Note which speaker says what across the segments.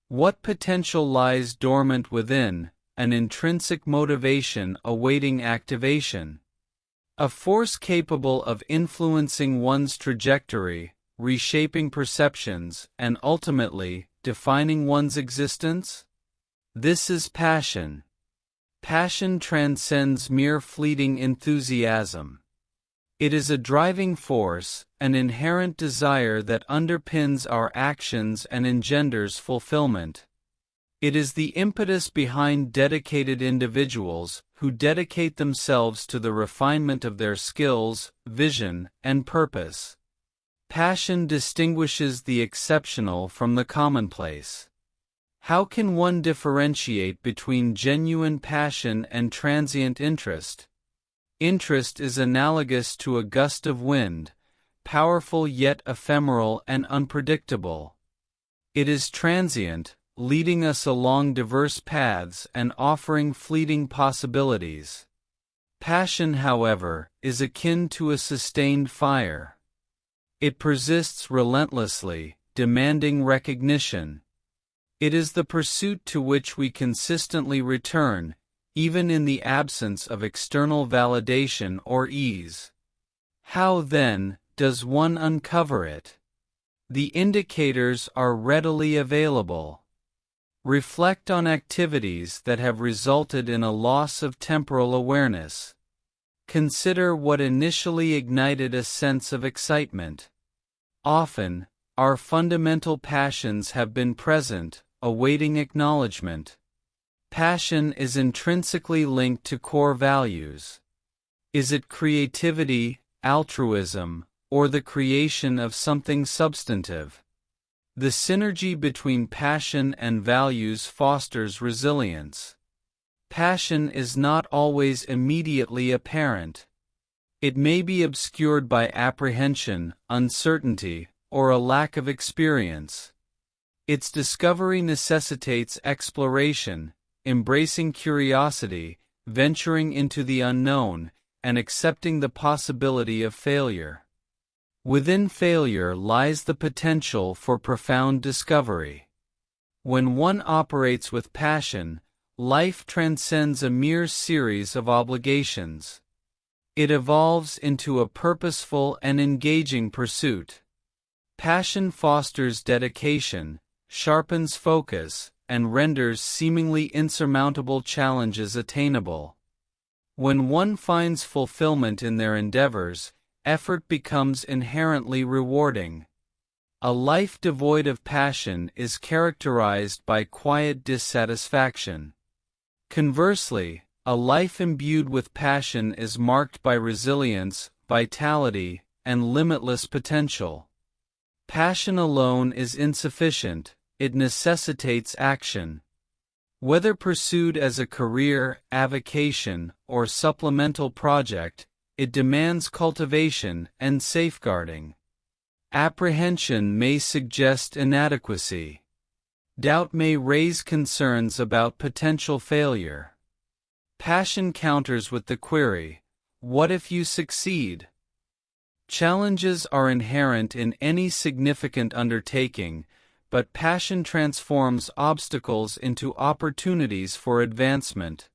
Speaker 1: What potential lies dormant within, an intrinsic motivation awaiting activation? A force capable of influencing one's trajectory, reshaping perceptions, and ultimately, defining one's existence? This is passion. Passion transcends mere fleeting enthusiasm. It is a driving force, an inherent desire that underpins our actions and engenders fulfillment. It is the impetus behind dedicated individuals who dedicate themselves to the refinement of their skills, vision, and purpose. Passion distinguishes the exceptional from the commonplace. How can one differentiate between genuine passion and transient interest? Interest is analogous to a gust of wind, powerful yet ephemeral and unpredictable. It is transient, leading us along diverse paths and offering fleeting possibilities. Passion, however, is akin to a sustained fire. It persists relentlessly, demanding recognition. It is the pursuit to which we consistently return, even in the absence of external validation or ease. How, then, does one uncover it? The indicators are readily available. Reflect on activities that have resulted in a loss of temporal awareness. Consider what initially ignited a sense of excitement. Often, our fundamental passions have been present, awaiting acknowledgement. Passion is intrinsically linked to core values. Is it creativity, altruism, or the creation of something substantive? The synergy between passion and values fosters resilience. Passion is not always immediately apparent. It may be obscured by apprehension, uncertainty, or a lack of experience. Its discovery necessitates exploration, embracing curiosity, venturing into the unknown, and accepting the possibility of failure. Within failure lies the potential for profound discovery. When one operates with passion, life transcends a mere series of obligations. It evolves into a purposeful and engaging pursuit. Passion fosters dedication, sharpens focus, and renders seemingly insurmountable challenges attainable. When one finds fulfillment in their endeavors, effort becomes inherently rewarding. A life devoid of passion is characterized by quiet dissatisfaction. Conversely, a life imbued with passion is marked by resilience, vitality, and limitless potential. Passion alone is insufficient, it necessitates action. Whether pursued as a career, avocation, or supplemental project, it demands cultivation and safeguarding. Apprehension may suggest inadequacy. Doubt may raise concerns about potential failure. Passion counters with the query, "What if you succeed?" Challenges are inherent in any significant undertaking, but passion transforms obstacles into opportunities for advancement.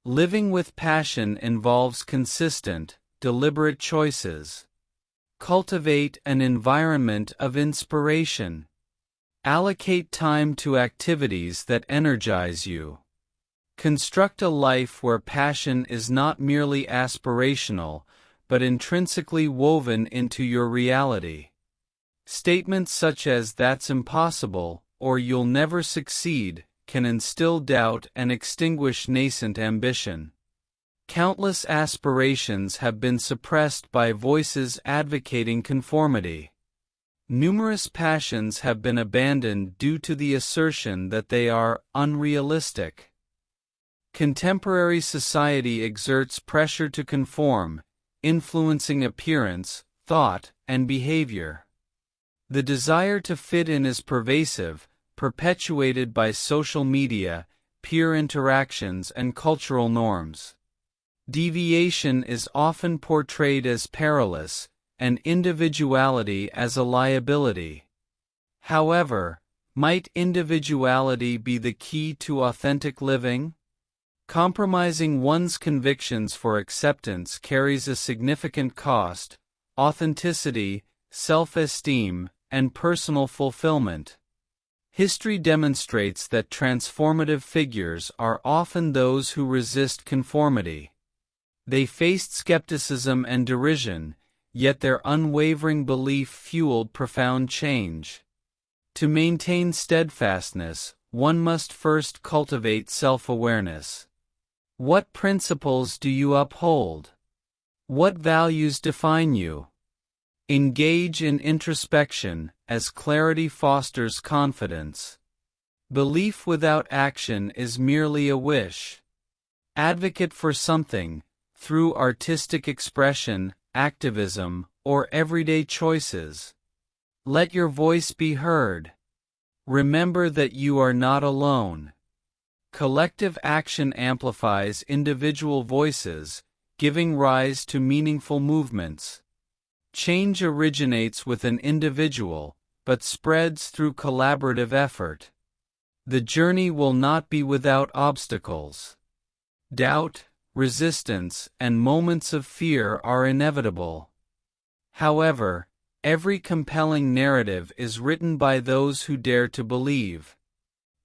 Speaker 1: Living with passion involves consistent, deliberate choices. Cultivate an environment of inspiration. Allocate time to activities that energize you. Construct a life where passion is not merely aspirational, but intrinsically woven into your reality. Statements such as "that's impossible" or "you'll never succeed" can instill doubt and extinguish nascent ambition. Countless aspirations have been suppressed by voices advocating conformity. Numerous passions have been abandoned due to the assertion that they are unrealistic. Contemporary society exerts pressure to conform, influencing appearance, thought, and behavior. The desire to fit in is pervasive, perpetuated by social media, peer interactions, and cultural norms. Deviation is often portrayed as perilous, and individuality as a liability. However, Might individuality be the key to authentic living? Compromising one's convictions for acceptance carries a significant cost: authenticity, self-esteem, and personal fulfillment. History demonstrates that transformative figures are often those who resist conformity. They faced skepticism and derision, yet their unwavering belief fueled profound change. To maintain steadfastness, one must first cultivate self-awareness. What principles do you uphold? What values define you? Engage in introspection, as clarity fosters confidence. Belief without action is merely a wish. Advocate for something, through artistic expression, activism, or everyday choices. Let your voice be heard. Remember that you are not alone. Collective action amplifies individual voices, giving rise to meaningful movements. Change originates with an individual, but spreads through collaborative effort. The journey will not be without obstacles. Doubt, resistance, and moments of fear are inevitable. However, every compelling narrative is written by those who dare to believe.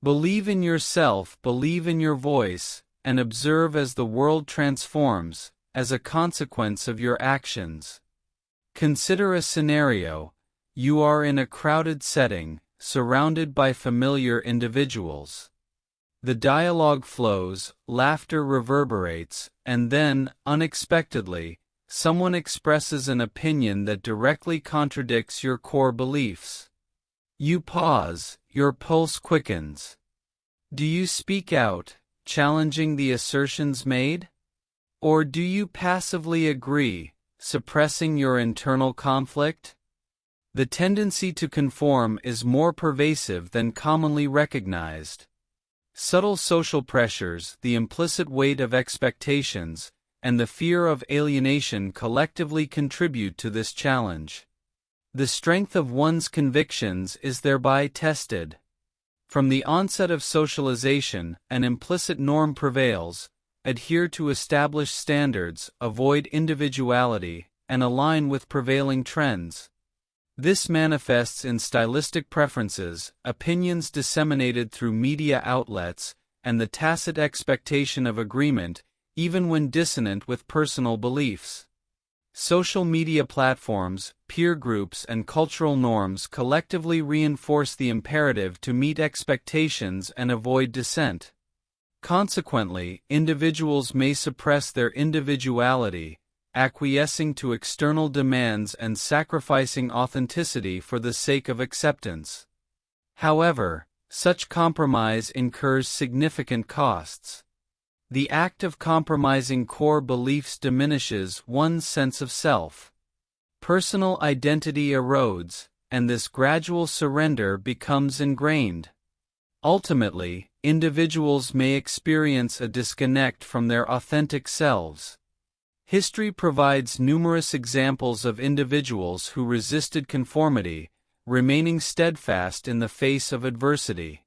Speaker 1: Believe in yourself, believe in your voice, and observe as the world transforms, as a consequence of your actions. Consider a scenario: you are in a crowded setting, surrounded by familiar individuals. The dialogue flows, laughter reverberates, and then, unexpectedly, someone expresses an opinion that directly contradicts your core beliefs. You pause, your pulse quickens. Do you speak out, challenging the assertions made? Or do you passively agree, suppressing your internal conflict? The tendency to conform is more pervasive than commonly recognized. Subtle social pressures, the implicit weight of expectations, and the fear of alienation collectively contribute to this challenge. The strength of one's convictions is thereby tested. From the onset of socialization, an implicit norm prevails: adhere to established standards, avoid individuality, and align with prevailing trends. This manifests in stylistic preferences, opinions disseminated through media outlets, and the tacit expectation of agreement, even when dissonant with personal beliefs. Social media platforms, peer groups, and cultural norms collectively reinforce the imperative to meet expectations and avoid dissent. Consequently, individuals may suppress their individuality, acquiescing to external demands and sacrificing authenticity for the sake of acceptance. However, such compromise incurs significant costs. The act of compromising core beliefs diminishes one's sense of self. Personal identity erodes, and this gradual surrender becomes ingrained. Ultimately, individuals may experience a disconnect from their authentic selves. History provides numerous examples of individuals who resisted conformity, remaining steadfast in the face of adversity.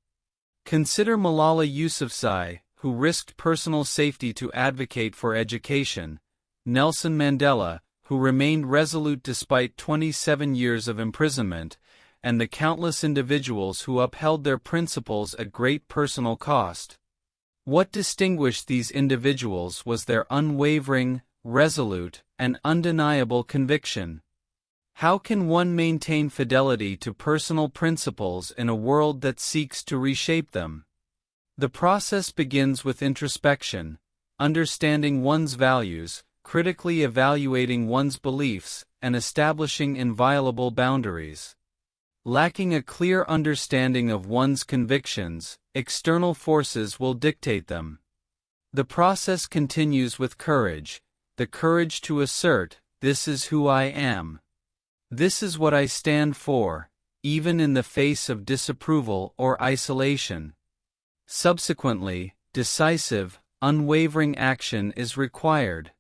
Speaker 1: Consider Malala Yousafzai, who risked personal safety to advocate for education; Nelson Mandela, who remained resolute despite 27 years of imprisonment; and the countless individuals who upheld their principles at great personal cost. What distinguished these individuals was their unwavering, resolute, and undeniable conviction. How can one maintain fidelity to personal principles in a world that seeks to reshape them? The process begins with introspection, understanding one's values, critically evaluating one's beliefs, and establishing inviolable boundaries. Lacking a clear understanding of one's convictions, external forces will dictate them. The process continues with courage, the courage to assert, "This is who I am. This is what I stand for," even in the face of disapproval or isolation. Subsequently, decisive, unwavering action is required.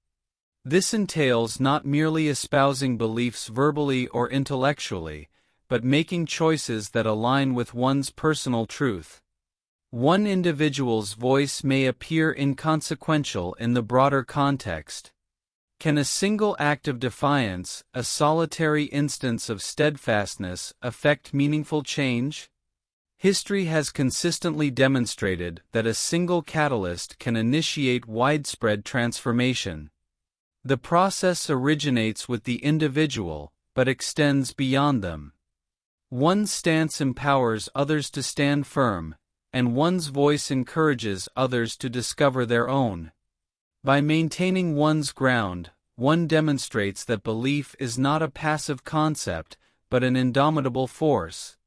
Speaker 1: This entails not merely espousing beliefs verbally or intellectually, but making choices that align with one's personal truth. One individual's voice may appear inconsequential in the broader context. Can a single act of defiance, a solitary instance of steadfastness, affect meaningful change? History has consistently demonstrated that a single catalyst can initiate widespread transformation. The process originates with the individual, but extends beyond them. One's stance empowers others to stand firm, and one's voice encourages others to discover their own. By maintaining one's ground, one demonstrates that belief is not a passive concept, but an indomitable force.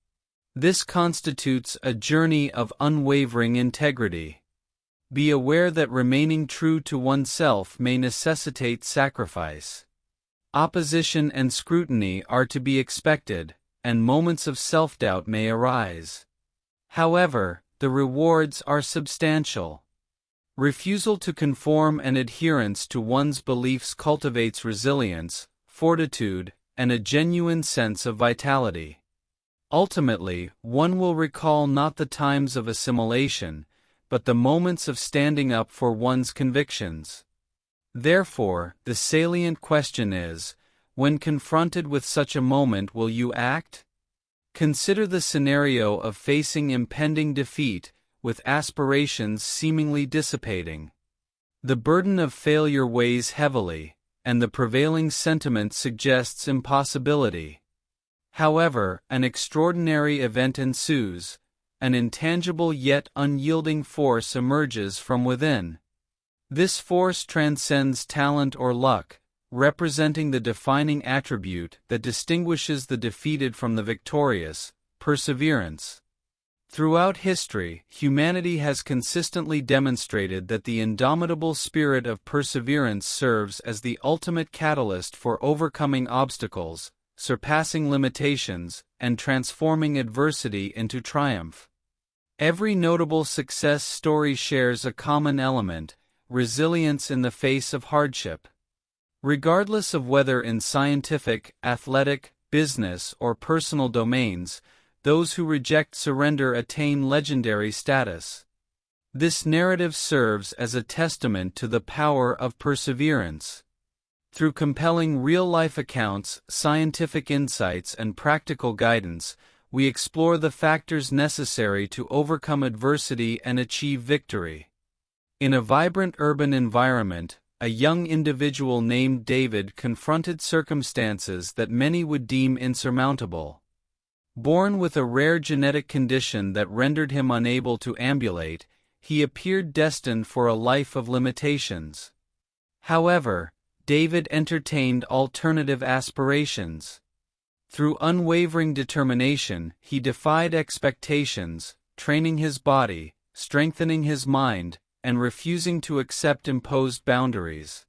Speaker 1: This constitutes a journey of unwavering integrity. Be aware that remaining true to oneself may necessitate sacrifice. Opposition and scrutiny are to be expected, and moments of self-doubt may arise. However, the rewards are substantial. Refusal to conform and adherence to one's beliefs cultivates resilience, fortitude, and a genuine sense of vitality. Ultimately, one will recall not the times of assimilation, but the moments of standing up for one's convictions. Therefore, the salient question is, when confronted with such a moment, will you act? Consider the scenario of facing impending defeat, with aspirations seemingly dissipating. The burden of failure weighs heavily, and the prevailing sentiment suggests impossibility. However, an extraordinary event ensues. An intangible yet unyielding force emerges from within. This force transcends talent or luck, representing the defining attribute that distinguishes the defeated from the victorious: perseverance. Throughout history, humanity has consistently demonstrated that the indomitable spirit of perseverance serves as the ultimate catalyst for overcoming obstacles, surpassing limitations, and transforming adversity into triumph. Every notable success story shares a common element: resilience in the face of hardship. Regardless of whether in scientific, athletic, business, or personal domains, those who reject surrender attain legendary status. This narrative serves as a testament to the power of perseverance. Through compelling real-life accounts, scientific insights, and practical guidance, we explore the factors necessary to overcome adversity and achieve victory. In a vibrant urban environment, a young individual named David confronted circumstances that many would deem insurmountable. Born with a rare genetic condition that rendered him unable to ambulate, he appeared destined for a life of limitations. However, David entertained alternative aspirations. Through unwavering determination, he defied expectations, training his body, strengthening his mind, and refusing to accept imposed boundaries.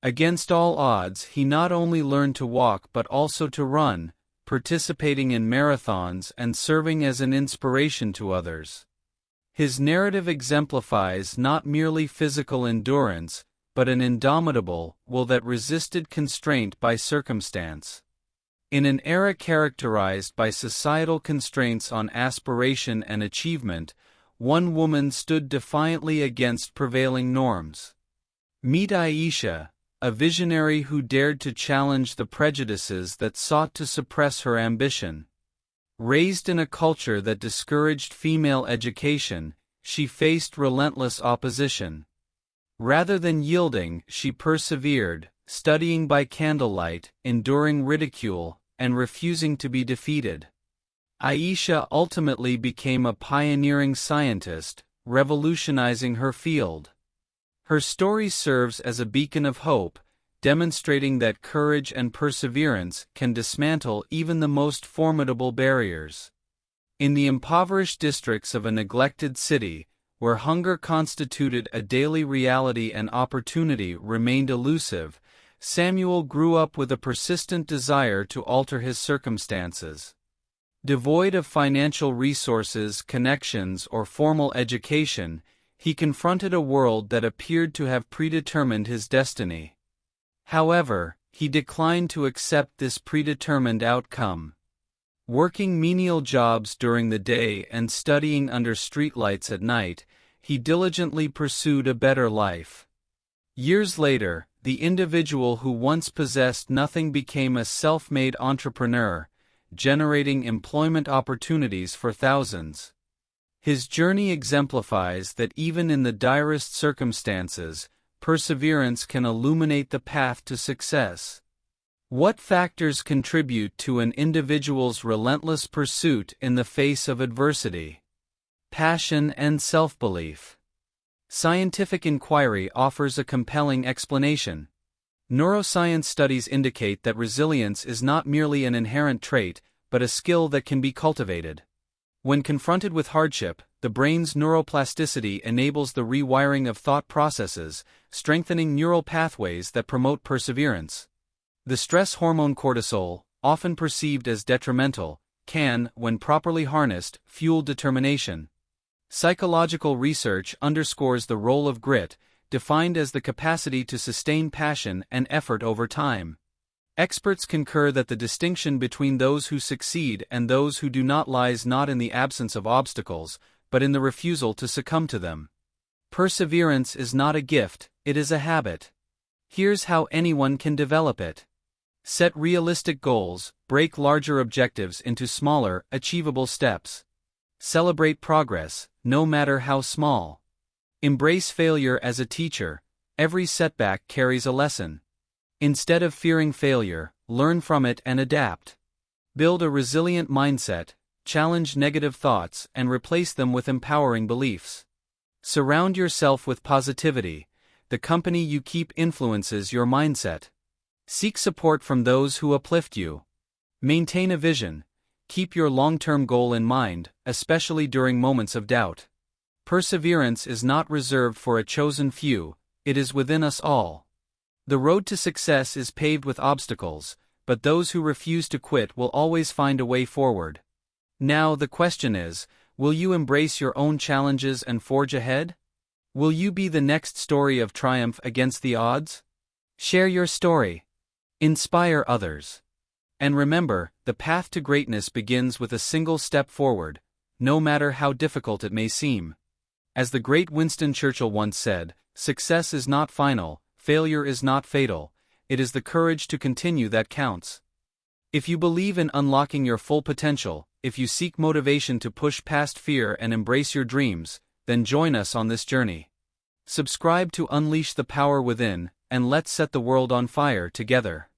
Speaker 1: Against all odds, he not only learned to walk but also to run, participating in marathons and serving as an inspiration to others. His narrative exemplifies not merely physical endurance, but an indomitable will that resisted constraint by circumstance. In an era characterized by societal constraints on aspiration and achievement, one woman stood defiantly against prevailing norms. Meet Aisha, a visionary who dared to challenge the prejudices that sought to suppress her ambition. Raised in a culture that discouraged female education, she faced relentless opposition. Rather than yielding, she persevered, studying by candlelight, enduring ridicule, and refusing to be defeated. Aisha ultimately became a pioneering scientist, revolutionizing her field. Her story serves as a beacon of hope, demonstrating that courage and perseverance can dismantle even the most formidable barriers. In the impoverished districts of a neglected city, where hunger constituted a daily reality and opportunity remained elusive, Samuel grew up with a persistent desire to alter his circumstances. Devoid of financial resources, connections, or formal education, he confronted a world that appeared to have predetermined his destiny. However, he declined to accept this predetermined outcome. Working menial jobs during the day and studying under streetlights at night, he diligently pursued a better life. Years later, the individual who once possessed nothing became a self-made entrepreneur, generating employment opportunities for thousands. His journey exemplifies that even in the direst circumstances, perseverance can illuminate the path to success. What factors contribute to an individual's relentless pursuit in the face of adversity? Passion and self-belief. Scientific inquiry offers a compelling explanation. Neuroscience studies indicate that resilience is not merely an inherent trait, but a skill that can be cultivated. When confronted with hardship, the brain's neuroplasticity enables the rewiring of thought processes, strengthening neural pathways that promote perseverance. The stress hormone cortisol, often perceived as detrimental, can, when properly harnessed, fuel determination. Psychological research underscores the role of grit, defined as the capacity to sustain passion and effort over time. Experts concur that the distinction between those who succeed and those who do not lies not in the absence of obstacles, but in the refusal to succumb to them. Perseverance is not a gift, it is a habit. Here's how anyone can develop it. Set realistic goals, break larger objectives into smaller, achievable steps. Celebrate progress, no matter how small. Embrace failure as a teacher, every setback carries a lesson. Instead of fearing failure, learn from it and adapt. Build a resilient mindset, challenge negative thoughts and replace them with empowering beliefs. Surround yourself with positivity, the company you keep influences your mindset. Seek support from those who uplift you. Maintain a vision, keep your long-term goal in mind, especially during moments of doubt. Perseverance is not reserved for a chosen few, it is within us all. The road to success is paved with obstacles, but those who refuse to quit will always find a way forward. Now the question is, will you embrace your own challenges and forge ahead? Will you be the next story of triumph against the odds? Share your story. Inspire others. And remember, the path to greatness begins with a single step forward, no matter how difficult it may seem. As the great Winston Churchill once said, success is not final, failure is not fatal, it is the courage to continue that counts. If you believe in unlocking your full potential, if you seek motivation to push past fear and embrace your dreams, then join us on this journey. Subscribe to Unleash the Power Within, and let's set the world on fire together.